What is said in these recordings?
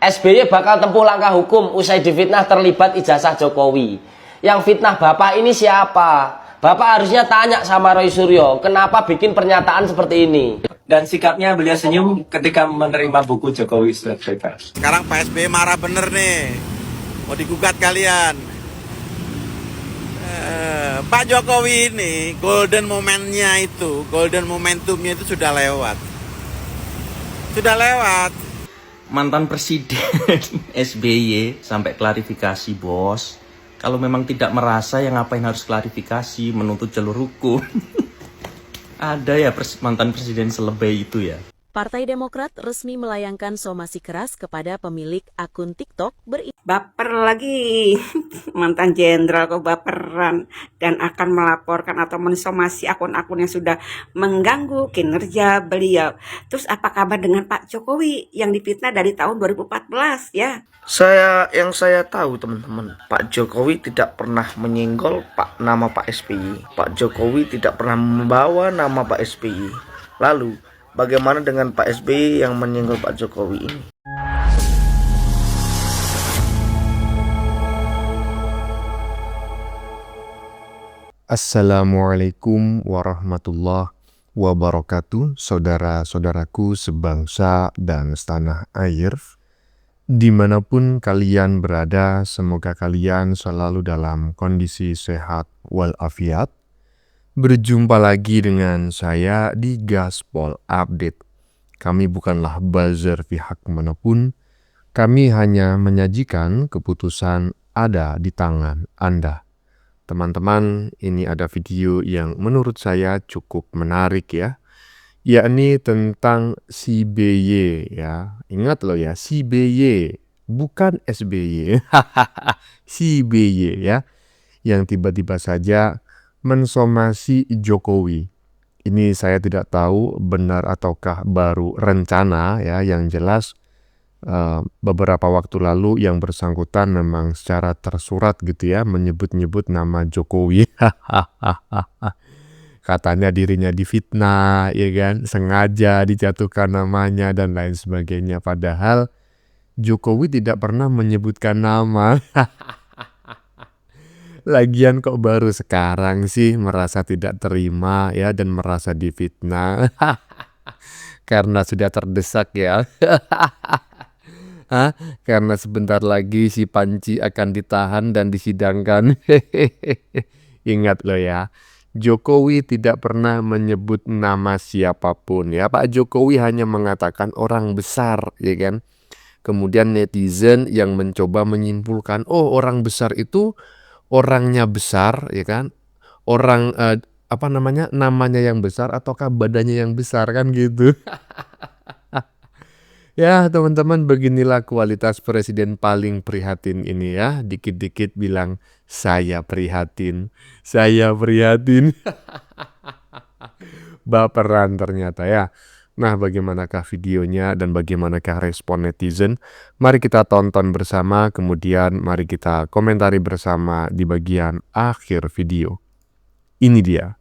SBY bakal tempuh langkah hukum usai difitnah terlibat ijazah Jokowi. Yang fitnah Bapak ini siapa? Bapak harusnya tanya sama Roy Suryo, kenapa bikin pernyataan seperti ini? Dan sikapnya beliau senyum ketika menerima buku Jokowi Surat Bebas. Sekarang Pak SBY marah bener nih, mau digugat kalian. Pak Jokowi ini golden momennya itu, golden momentumnya itu sudah lewat. Sudah lewat. Mantan Presiden SBY sampai klarifikasi, bos. Kalau memang tidak merasa, ya ngapain harus klarifikasi, menuntut jalur hukum. Ada ya mantan presiden selebay itu ya. Partai Demokrat resmi melayangkan somasi keras kepada pemilik akun TikTok Baper lagi, mantan jenderal kok baperan dan akan melaporkan atau mensomasi akun-akun yang sudah mengganggu kinerja beliau. Terus apa kabar dengan Pak Jokowi yang difitnah dari tahun 2014 ya? Yang saya tahu teman-teman, Pak Jokowi tidak pernah menyinggol nama Pak SBY. Pak Jokowi tidak pernah membawa nama Pak SBY. Lalu bagaimana dengan Pak SBY yang menyinggol Pak Jokowi ini? Assalamualaikum warahmatullahi wabarakatuh, saudara-saudaraku sebangsa dan setanah air. Dimanapun kalian berada, semoga kalian selalu dalam kondisi sehat walafiat. Berjumpa lagi dengan saya di Gaspol Update. Kami bukanlah buzzer pihak manapun, kami hanya menyajikan keputusan ada di tangan Anda. Teman-teman, ini ada video yang menurut saya cukup menarik ya, yakni tentang si BY ya. Ingat loh ya, si BY, bukan SBY. Si BY ya, yang tiba-tiba saja mensomasi Jokowi. Ini saya tidak tahu benar ataukah baru rencana ya, yang jelas beberapa waktu lalu yang bersangkutan memang secara tersurat gitu ya menyebut-nyebut nama Jokowi. Katanya dirinya difitnah ya kan, sengaja dijatuhkan namanya dan lain sebagainya, padahal Jokowi tidak pernah menyebutkan nama. Lagian kok baru sekarang sih merasa tidak terima ya dan merasa difitnah. Karena sudah terdesak ya. Karena sebentar lagi si Panji akan ditahan dan disidangkan. Ingat loh ya, Jokowi tidak pernah menyebut nama siapapun ya. Pak Jokowi hanya mengatakan orang besar ya kan. Kemudian netizen yang mencoba menyimpulkan, oh orang besar itu orangnya besar ya kan. Orang namanya yang besar ataukah badannya yang besar kan gitu. Ya teman-teman, beginilah kualitas presiden paling prihatin ini ya. Dikit-dikit bilang saya prihatin, saya prihatin. Baperan ternyata ya. Nah, bagaimanakah videonya dan bagaimanakah respon netizen? Mari kita tonton bersama, kemudian mari kita komentari bersama di bagian akhir video. Ini dia.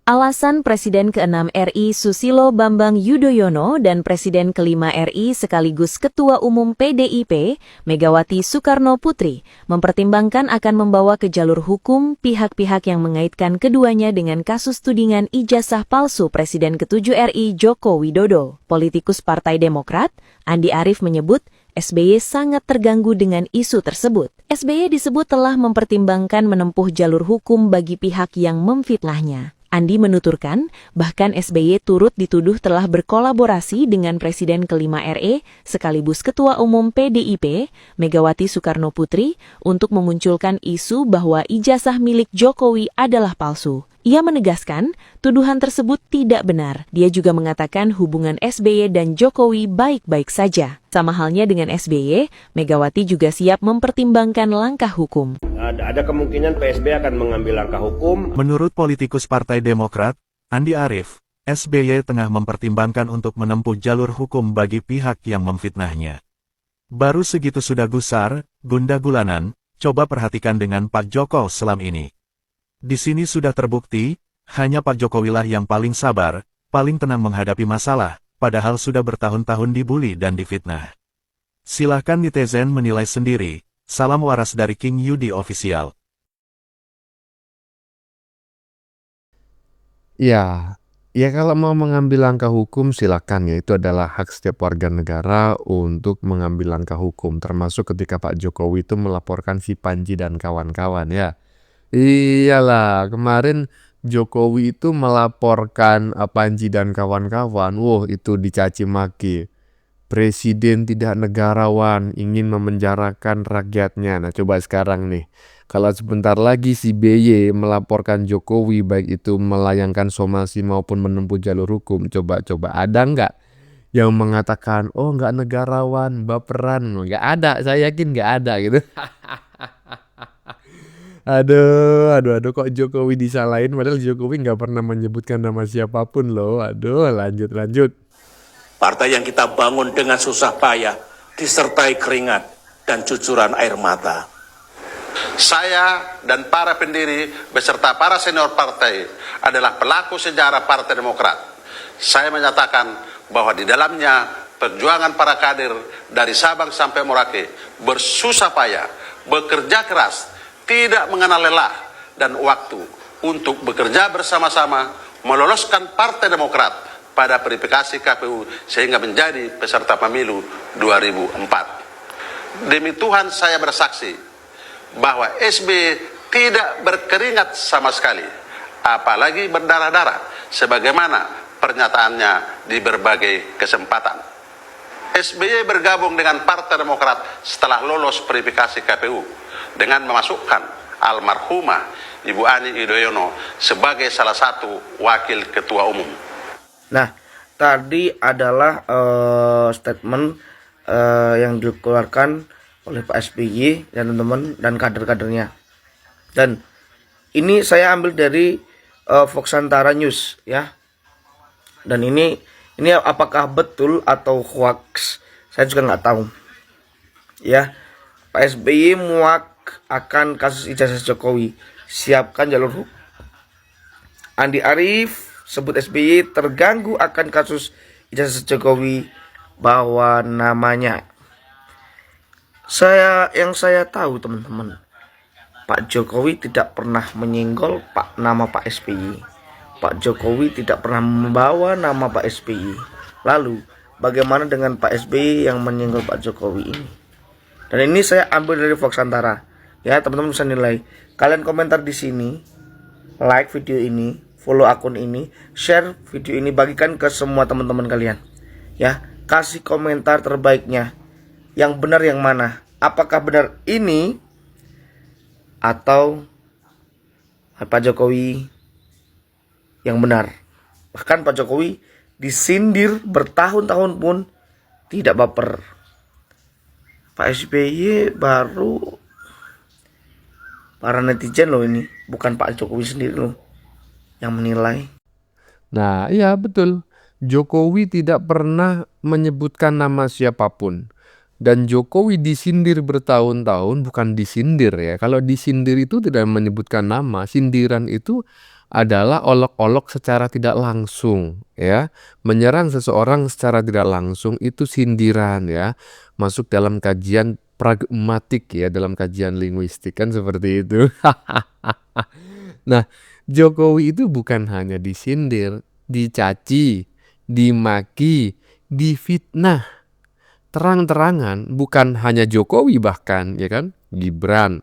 Alasan Presiden ke-6 RI Susilo Bambang Yudhoyono dan Presiden ke-5 RI sekaligus Ketua Umum PDIP, Megawati Soekarno Putri, mempertimbangkan akan membawa ke jalur hukum pihak-pihak yang mengaitkan keduanya dengan kasus tudingan ijazah palsu Presiden ke-7 RI Joko Widodo. Politikus Partai Demokrat, Andi Arief menyebut SBY sangat terganggu dengan isu tersebut. SBY disebut telah mempertimbangkan menempuh jalur hukum bagi pihak yang memfitnahnya. Andi menuturkan, bahkan SBY turut dituduh telah berkolaborasi dengan Presiden ke-5 RI sekaligus Ketua Umum PDIP, Megawati Soekarno Putri, untuk memunculkan isu bahwa ijazah milik Jokowi adalah palsu. Ia menegaskan, tuduhan tersebut tidak benar. Dia juga mengatakan hubungan SBY dan Jokowi baik-baik saja. Sama halnya dengan SBY, Megawati juga siap mempertimbangkan langkah hukum. Ada kemungkinan PSB akan mengambil langkah hukum. Menurut politikus Partai Demokrat, Andi Arief, SBY tengah mempertimbangkan untuk menempuh jalur hukum bagi pihak yang memfitnahnya. Baru segitu sudah gusar, gunda-gulanan, coba perhatikan dengan Pak Joko selam ini. Di sini sudah terbukti, hanya Pak Jokowilah yang paling sabar, paling tenang menghadapi masalah, padahal sudah bertahun-tahun dibully dan difitnah. Silahkan netizen menilai sendiri. Salam waras dari King Yudi Official. Ya, ya kalau mau mengambil langkah hukum silakan ya, itu adalah hak setiap warga negara untuk mengambil langkah hukum, termasuk ketika Pak Jokowi itu melaporkan si Panji dan kawan-kawan ya. Iyalah, kemarin Jokowi itu melaporkan Panji dan kawan-kawan, wah itu dicaci maki. Presiden tidak negarawan, ingin memenjarakan rakyatnya. Nah coba sekarang nih, kalau sebentar lagi si BY melaporkan Jokowi, baik itu melayangkan somasi maupun menempuh jalur hukum, coba-coba ada nggak yang mengatakan, oh nggak negarawan, baperan? Nggak ada, saya yakin nggak ada gitu. Aduh, kok Jokowi disalahin, padahal Jokowi nggak pernah menyebutkan nama siapapun loh. Aduh, lanjut. Partai yang kita bangun dengan susah payah, disertai keringat dan cucuran air mata. Saya dan para pendiri beserta para senior partai adalah pelaku sejarah Partai Demokrat. Saya menyatakan bahwa di dalamnya perjuangan para kader dari Sabang sampai Merauke bersusah payah, bekerja keras, tidak mengenal lelah dan waktu untuk bekerja bersama-sama meloloskan Partai Demokrat pada verifikasi KPU sehingga menjadi peserta pemilu 2004. Demi Tuhan saya bersaksi bahwa SBY tidak berkeringat sama sekali, apalagi berdarah-darah sebagaimana pernyataannya di berbagai kesempatan. SBY bergabung dengan Partai Demokrat setelah lolos verifikasi KPU dengan memasukkan almarhumah Ibu Ani Yudhoyono sebagai salah satu wakil ketua umum. Nah, tadi adalah statement yang dikeluarkan oleh Pak SBY dan teman-teman dan kader-kadernya. Dan ini saya ambil dari Voxantara News ya. Dan ini apakah betul atau hoax? Saya juga nggak tahu. Ya, Pak SBY muak akan kasus ijazah Jokowi. Siapkan jalur hukum. Andi Arief sebut SBY terganggu akan kasus ijazah Jokowi, bawa namanya. Yang saya tahu teman-teman, Pak Jokowi tidak pernah menyinggol nama Pak SBY. Pak Jokowi tidak pernah membawa nama Pak SBY. Lalu bagaimana dengan Pak SBY yang menyinggol Pak Jokowi ini? Dan ini saya ambil dari Voxantara. Ya teman-teman bisa nilai. Kalian komentar di sini, like video ini, follow akun ini, share video ini, bagikan ke semua teman-teman kalian. Ya, kasih komentar terbaiknya. Yang benar yang mana? Apakah benar ini atau Pak Jokowi yang benar? Bahkan Pak Jokowi disindir bertahun-tahun pun tidak baper. Pak SBY baru para netizen loh ini, bukan Pak Jokowi sendiri loh yang menilai. Nah, iya betul. Jokowi tidak pernah menyebutkan nama siapapun. Dan Jokowi disindir bertahun-tahun, bukan disindir ya. Kalau disindir itu tidak menyebutkan nama. Sindiran itu adalah olok-olok secara tidak langsung ya. Menyerang seseorang secara tidak langsung itu sindiran ya. Masuk dalam kajian pragmatik ya, dalam kajian linguistik kan seperti itu. Nah, Jokowi itu bukan hanya disindir, dicaci, dimaki, difitnah. Terang-terangan, bukan hanya Jokowi bahkan, ya kan? Gibran.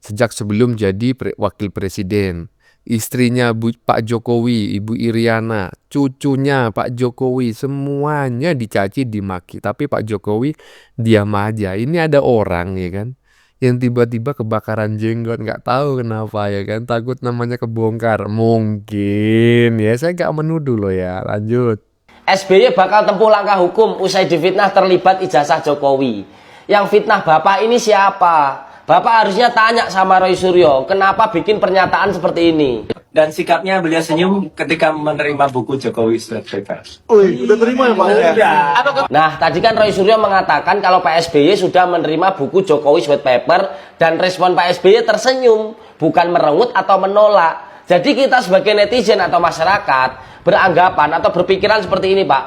Sejak sebelum jadi wakil presiden. Istrinya Pak Jokowi, Ibu Iriana, cucunya Pak Jokowi, semuanya dicaci, dimaki. Tapi Pak Jokowi diam aja. Ini ada orang, ya kan? Yang tiba-tiba kebakaran jenggot, nggak tahu kenapa ya kan, takut namanya kebongkar, mungkin ya, saya nggak menuduh loh ya. Lanjut. SBY bakal tempuh langkah hukum usai difitnah terlibat ijazah Jokowi. Yang fitnah Bapak ini siapa? Bapak harusnya tanya sama Roy Suryo, kenapa bikin pernyataan seperti ini? Dan sikapnya beliau senyum ketika menerima buku Jokowi Sweat Paper. Udah terima ya Pak? Nah, tadi kan Roy Suryo mengatakan kalau Pak SBY sudah menerima buku Jokowi Sweat Paper dan respon Pak SBY tersenyum, bukan merengut atau menolak. Jadi kita sebagai netizen atau masyarakat beranggapan atau berpikiran seperti ini Pak.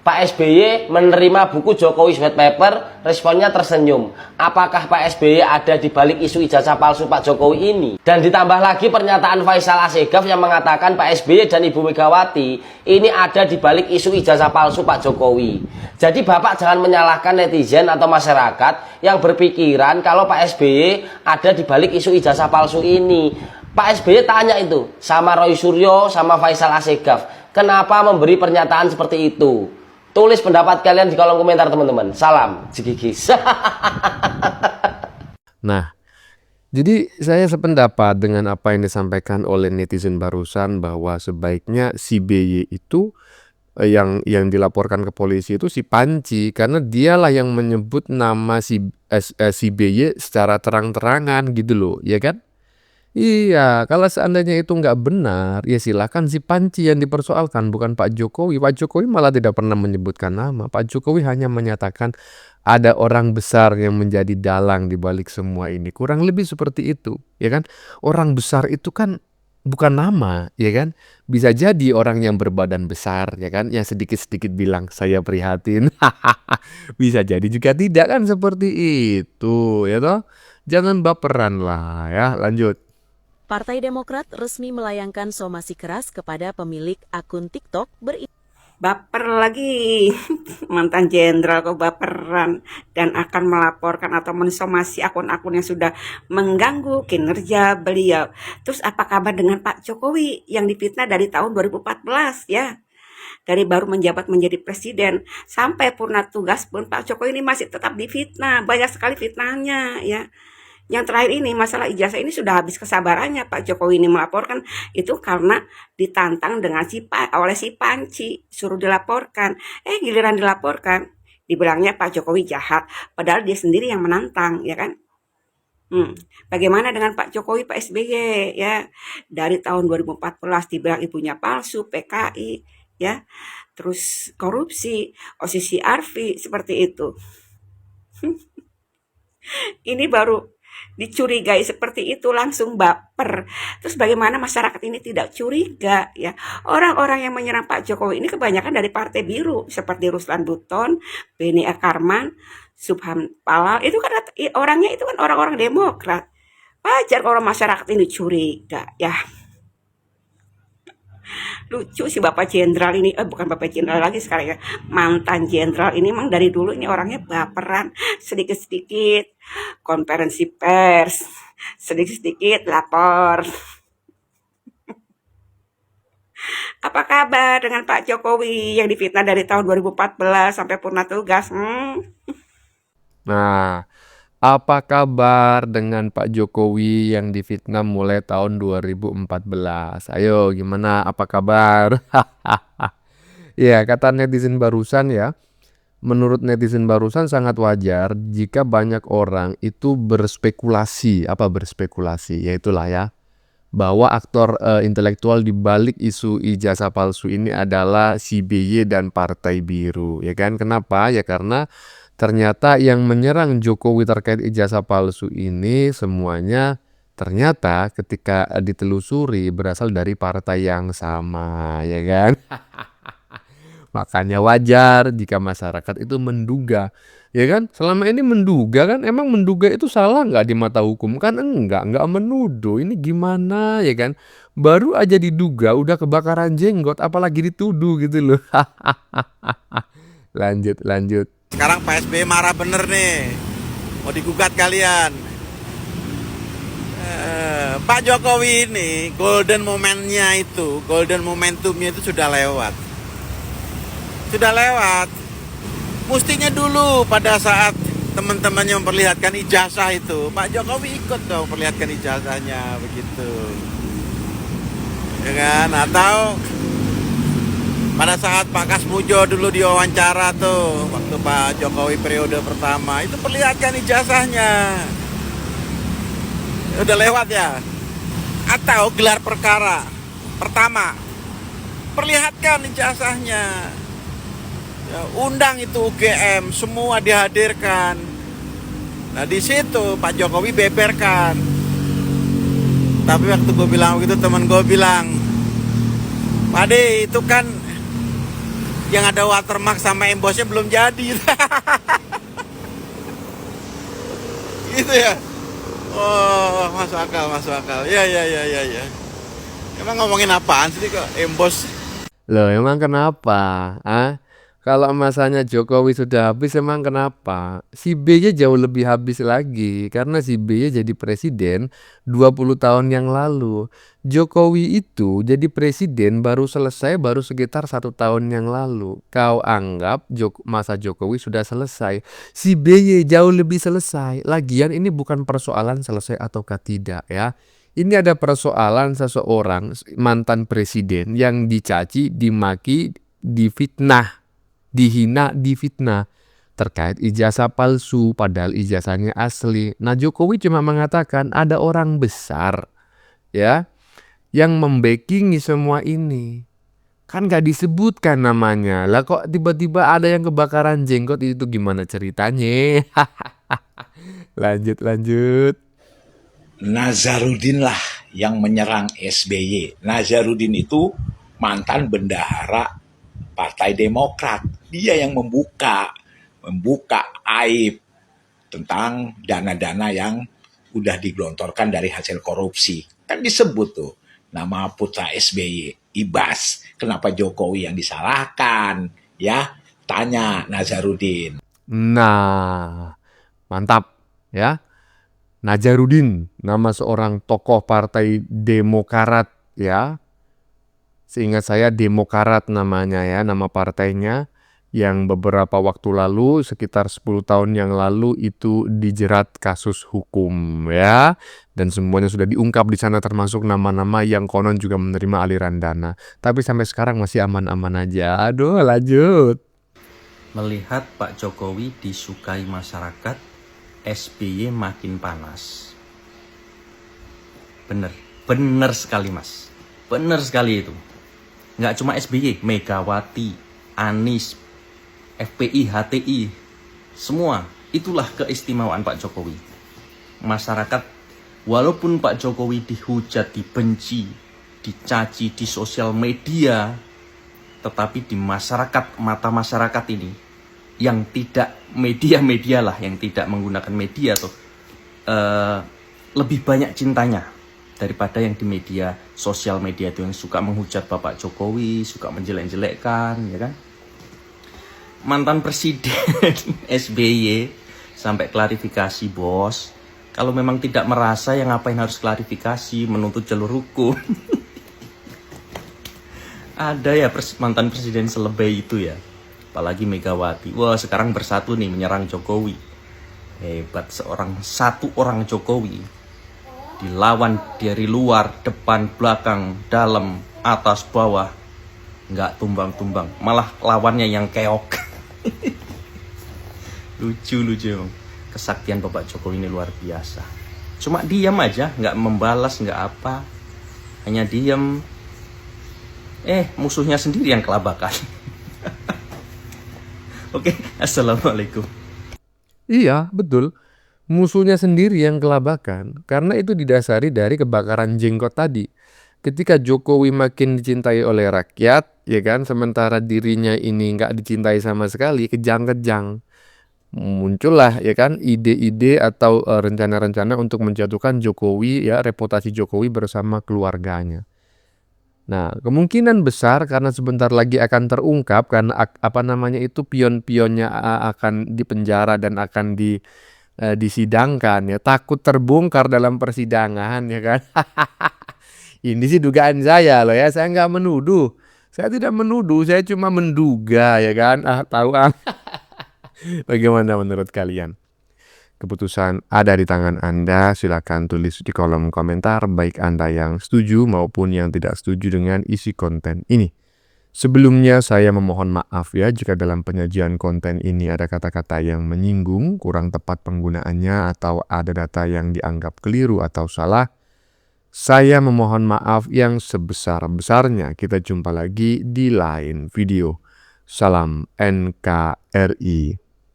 Pak SBY menerima buku Jokowi White Paper, responnya tersenyum. Apakah Pak SBY ada di balik isu ijazah palsu Pak Jokowi ini? Dan ditambah lagi pernyataan Faisal Assegaf yang mengatakan Pak SBY dan Ibu Megawati ini ada di balik isu ijazah palsu Pak Jokowi. Jadi Bapak jangan menyalahkan netizen atau masyarakat yang berpikiran kalau Pak SBY ada di balik isu ijazah palsu ini. Pak SBY tanya itu sama Roy Suryo, sama Faisal Assegaf, kenapa memberi pernyataan seperti itu? Tulis pendapat kalian di kolom komentar teman-teman. Salam Jigigis. Nah, jadi saya sependapat dengan apa yang disampaikan oleh netizen barusan bahwa sebaiknya si BY itu yang dilaporkan ke polisi itu si Panci, karena dialah yang menyebut nama si BY secara terang-terangan gitu loh, ya kan? Iya, kalau seandainya itu nggak benar, ya silakan si Panci yang dipersoalkan, bukan Pak Jokowi. Pak Jokowi malah tidak pernah menyebutkan nama. Pak Jokowi hanya menyatakan ada orang besar yang menjadi dalang di balik semua ini. Kurang lebih seperti itu, ya kan? Orang besar itu kan bukan nama, ya kan? Bisa jadi orang yang berbadan besar, ya kan? Yang sedikit-sedikit bilang saya prihatin. Bisa jadi juga tidak kan seperti itu, ya toh? Jangan baperan lah ya. Lanjut. Partai Demokrat resmi melayangkan somasi keras kepada pemilik akun TikTok Baper lagi, mantan jenderal kok baperan dan akan melaporkan atau mensomasi akun-akun yang sudah mengganggu kinerja beliau. Terus apa kabar dengan Pak Jokowi yang difitnah dari tahun 2014 ya? Dari baru menjabat menjadi presiden sampai purna tugas pun Pak Jokowi ini masih tetap difitnah, banyak sekali fitnahnya ya. Yang terakhir ini masalah ijazah ini sudah habis kesabarannya Pak Jokowi ini melaporkan itu karena ditantang dengan oleh si Panci, suruh dilaporkan. Giliran dilaporkan dibilangnya Pak Jokowi jahat, padahal dia sendiri yang menantang, ya kan? Bagaimana dengan Pak Jokowi, Pak SBY ya? Dari tahun 2014 dibilang ibunya palsu, PKI ya. Terus korupsi, OSISI Arfi seperti itu. Ini baru dicurigai seperti itu langsung baper. Terus bagaimana masyarakat ini tidak curiga ya? Orang-orang yang menyerang Pak Jokowi ini kebanyakan dari partai biru seperti Ruslan Buton, Beni Akarman, Subhan Palal. Itu kan orangnya itu kan orang-orang Demokrat. Wajar kalau masyarakat ini curiga ya. Lucu si Bapak Jenderal ini, bukan Bapak Jenderal lagi sekarang ya, mantan jenderal ini memang dari dulu ini orangnya baperan, sedikit-sedikit konferensi pers, sedikit-sedikit lapor. Apa kabar dengan Pak Jokowi yang difitnah dari tahun 2014 sampai purna tugas? Nah, apa kabar dengan Pak Jokowi yang difitnah mulai tahun 2014? Ayo, gimana? Apa kabar? Ya, kata netizen barusan ya. Menurut netizen barusan sangat wajar jika banyak orang itu berspekulasi. Apa berspekulasi? Yaitulah ya, bahwa aktor intelektual di balik isu ijazah palsu ini adalah si BY dan Partai Biru. Ya kan? Kenapa? Ya karena ternyata yang menyerang Jokowi terkait ijazah palsu ini semuanya ternyata ketika ditelusuri berasal dari partai yang sama, ya kan? Makanya wajar jika masyarakat itu menduga, ya kan? Selama ini menduga kan, emang menduga itu salah nggak di mata hukum? Kan enggak menuduh. Ini gimana, ya kan? Baru aja diduga udah kebakaran jenggot, apalagi dituduh gitu loh. Lanjut. Sekarang Pak SBY marah bener nih, mau digugat kalian. Pak Jokowi ini golden momentumnya itu sudah lewat. Mestinya dulu pada saat teman-temannya memperlihatkan ijazah itu, Pak Jokowi ikut dong memperlihatkan ijazahnya begitu, ya kan? Atau pada saat Pak Kasmujo dulu diwawancara tuh, waktu Pak Jokowi periode pertama, itu perlihatkan ijazahnya. Udah lewat ya. Atau gelar perkara pertama, perlihatkan ijazahnya. Ya, undang itu UGM, semua dihadirkan. Nah di situ Pak Jokowi beberkan. Tapi waktu gue bilang begitu, teman gue bilang, Pak De, itu kan yang ada watermark sama embossnya belum jadi. Gitu ya. Oh, masuk akal, masuk akal. Ya. Emang ngomongin apaan sih kok emboss? Loh, emang kenapa? Kalau masanya Jokowi sudah habis, emang kenapa? Si B-nya jauh lebih habis lagi, karena si B-nya jadi presiden 20 tahun yang lalu. Jokowi itu jadi presiden baru selesai baru sekitar 1 tahun yang lalu. Kau anggap masa Jokowi sudah selesai. Si B-nya jauh lebih selesai. Lagian ini bukan persoalan selesai ataukah tidak ya. Ini ada persoalan seseorang mantan presiden yang dicaci, dimaki, difitnah, dihina, difitnah terkait ijazah palsu padahal ijazahnya asli. Nah, Jokowi cuma mengatakan ada orang besar ya yang membackingi semua ini. Kan gak disebutkan namanya. Lah kok tiba-tiba ada yang kebakaran jenggot, itu gimana ceritanya? Lanjut. Nazarudin lah yang menyerang SBY. Nazarudin itu mantan bendahara Partai Demokrat. Dia yang membuka aib tentang dana-dana yang udah digelontorkan dari hasil korupsi. Kan disebut tuh nama putra SBY, Ibas. Kenapa Jokowi yang disalahkan? Ya, tanya Nazarudin. Nah, mantap ya. Nazarudin, nama seorang tokoh Partai Demokrat ya. Seingat saya Demokrat namanya ya, nama partainya, yang beberapa waktu lalu, sekitar 10 tahun yang lalu itu dijerat kasus hukum ya. Dan semuanya sudah diungkap di sana, termasuk nama-nama yang konon juga menerima aliran dana. Tapi sampai sekarang masih aman-aman aja. Aduh, lanjut. Melihat Pak Jokowi disukai masyarakat, SBY makin panas. Bener sekali mas. Bener sekali itu. Nggak cuma SBY, Megawati, Anies, FPI, HTI, semua. Itulah keistimewaan Pak Jokowi. Masyarakat, walaupun Pak Jokowi dihujat, dibenci, dicaci di sosial media, tetapi di masyarakat, mata masyarakat ini, yang tidak media lah, yang tidak menggunakan media tuh, lebih banyak cintanya daripada yang di media sosial media itu yang suka menghujat Bapak Jokowi, suka menjelek-jelekkan, ya kan? Mantan presiden SBY sampai klarifikasi, bos. Kalau memang tidak merasa, ya ngapain harus klarifikasi, menuntut jalur hukum? Ada ya mantan presiden selebay itu ya. Apalagi Megawati. Wah, sekarang bersatu nih menyerang Jokowi. Hebat, satu orang Jokowi dilawan dari luar, depan, belakang, dalam, atas, bawah. Nggak tumbang-tumbang. Malah lawannya yang keok. Lucu. Kesaktian Bapak Jokowi ini luar biasa. Cuma diam aja, nggak membalas, nggak apa. Hanya diam. Musuhnya sendiri yang kelabakan. Oke, assalamualaikum. Iya, betul. Musuhnya sendiri yang kelabakan, karena itu didasari dari kebakaran jenggot tadi. Ketika Jokowi makin dicintai oleh rakyat, ya kan, sementara dirinya ini nggak dicintai sama sekali, kejang-kejang. Muncullah, ya kan, ide-ide atau rencana-rencana untuk menjatuhkan Jokowi, ya, reputasi Jokowi bersama keluarganya. Nah, kemungkinan besar karena sebentar lagi akan terungkap, karena pion-pionnya akan dipenjara dan akan disidangkan ya, takut terbongkar dalam persidangan, ya kan. Ini sih dugaan saya loh ya, saya nggak menuduh, saya tidak menuduh, saya cuma menduga, ya kan. Bagaimana menurut kalian? Keputusan ada di tangan Anda, silakan tulis di kolom komentar baik Anda yang setuju maupun yang tidak setuju dengan isi konten ini. Sebelumnya saya memohon maaf ya jika dalam penyajian konten ini ada kata-kata yang menyinggung, kurang tepat penggunaannya, atau ada data yang dianggap keliru atau salah. Saya memohon maaf yang sebesar-besarnya. Kita jumpa lagi di lain video. Salam NKRI.